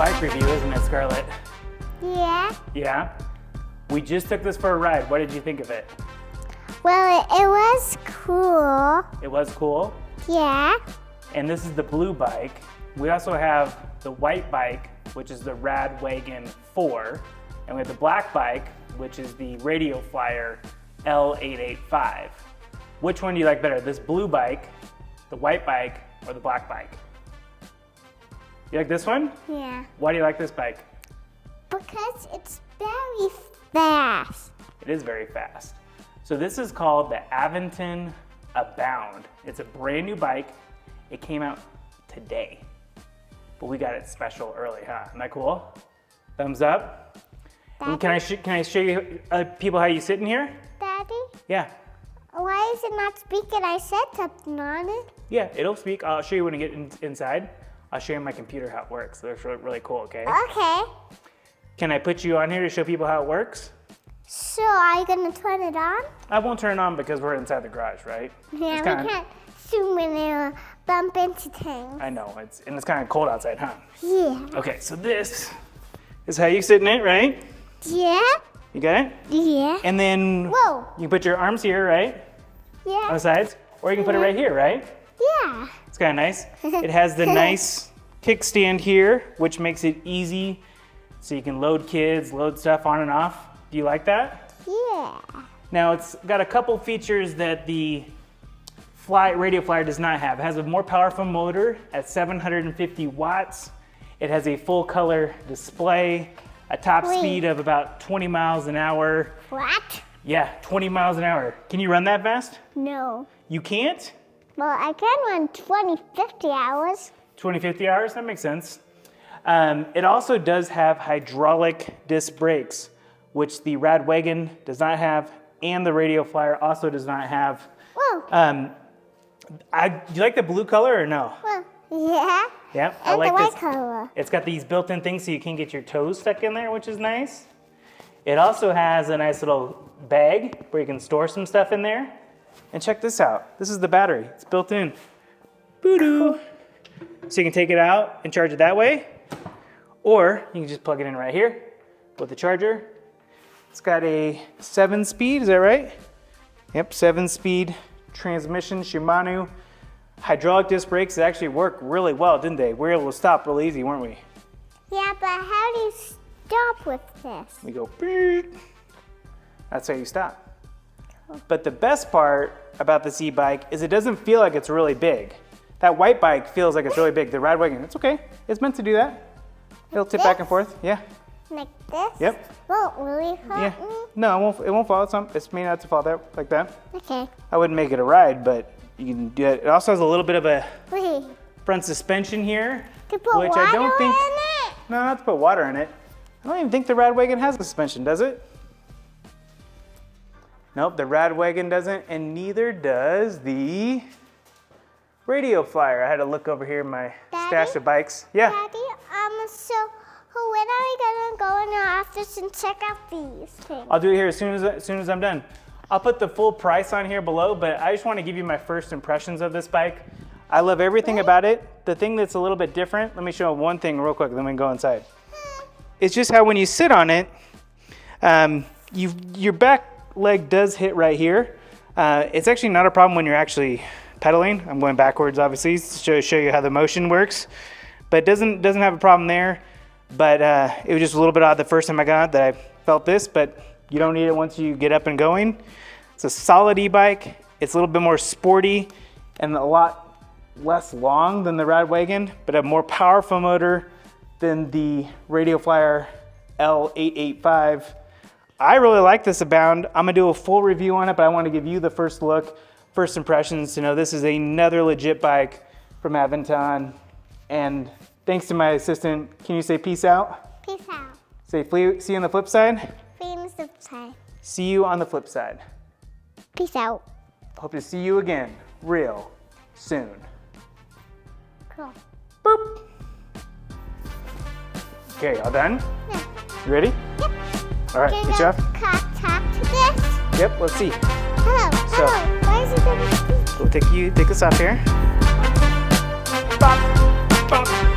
bike review, isn't it, Scarlett? Yeah. Yeah? We just took this for a ride. What did you think of it? Well, it was cool. It was cool? Yeah. And this is the blue bike. We also have the white bike, which is the RadWagon 4. And we have the black bike, which is the Radio Flyer L885. Which one do you like better? This blue bike, the white bike, or the black bike? You like this one? Yeah. Why do you like this bike? Because it's very fast. It is very fast. So this is called the Aventon Abound. It's a brand new bike. It came out today, but we got it special early, huh? Isn't that cool? Thumbs up. And can I show you people how you sit in here? Daddy? Yeah. Why is it not speaking? I said something on it. Yeah, it'll speak. I'll show you when I get inside. I'll show you on my computer how it works. That's really cool, okay? Okay. Can I put you on here to show people how it works? So are you gonna turn it on? I won't turn it on because we're inside the garage, right? Yeah, we can't zoom in and bump into things. I know, it's kind of cold outside, huh? Yeah. Okay, so this is how you sit in it, right? Yeah. You got it? Yeah. And then Whoa. you can put your arms here, right? Yeah. On the sides, or you can put it right here, right? Yeah. It's kind of nice. It has the nice kickstand here, which makes it easy so you can load kids, load stuff on and off. Do you like that? Yeah. Now it's got a couple features that the Radio Flyer does not have. It has a more powerful motor at 750 watts. It has a full color display, a top speed of about 20 miles an hour. What? Yeah, 20 miles an hour. Can you run that fast? No. You can't? Well, I can run 20, 50 hours. 20, 50 hours, that makes sense. It also does have hydraulic disc brakes, which the RadWagon does not have, and the Radio Flyer also does not have. Whoa. Do you like the blue color or no? Well, yeah. Yeah, I And like the white this. color. It's got these built-in things so you can't get your toes stuck in there, which is nice. It also has a nice little bag where you can store some stuff in there. And check this out. This is the battery. It's built in. Boo-doo. So you can take it out and charge it that way. Or you can just plug it in right here with the charger. It's got a 7-speed, is that right? Yep, 7-speed transmission, Shimano. Hydraulic disc brakes actually work really well, didn't they? We were able to stop real easy, weren't we? Yeah, but how do you stop with this? We go, beep. That's how you stop. But the best part about this e-bike is it doesn't feel like it's really big. That white bike feels like it's really big. The RadWagon, it's okay. It's meant to do that. It'll tip back and forth, yeah. Like this? Yep. Won't really hurt me? No, it won't fall. It's made not to fall there like that. Okay. I wouldn't make it a ride, but you can do it. It also has a little bit of a Wait. front suspension here, To put which water I don't think. in it? No, not to put water in it. I don't even think the RadWagon has a suspension, does it? Nope, the RadWagon doesn't, and neither does the Radio Flyer. I had to look over here in my stash of bikes. Yeah. Daddy, so when are we gonna go in our office and check out these things? I'll do it here as soon as I'm done. I'll put the full price on here below, but I just want to give you my first impressions of this bike. I love everything about it. The thing that's a little bit different, let me show one thing real quick, then we can go inside. It's just how when you sit on it, your back leg does hit right here. It's actually not a problem when you're actually pedaling. I'm going backwards, obviously, to show you how the motion works. But it doesn't have a problem there. But it was just a little bit odd the first time I got it that I felt this, but you don't need it once you get up and going. It's a solid e-bike. It's a little bit more sporty and a lot less long than the RadWagon, but a more powerful motor than the Radio Flyer L885. I really like this Abound. I'm gonna do a full review on it, but I want to give you the first look, first impressions to know this is another legit bike from Aventon. And thanks to my assistant, can you say peace out? Peace out. Say see you on the flip side. See you on the flip side. Peace out. Hope to see you again real soon. Cool. Boop. Okay, all done? Yeah. You ready? Yep. All right, Can good I job. talk to this? Yep, let's see. Hello. Why is it gonna speak? We'll take this off here. Bop, bop.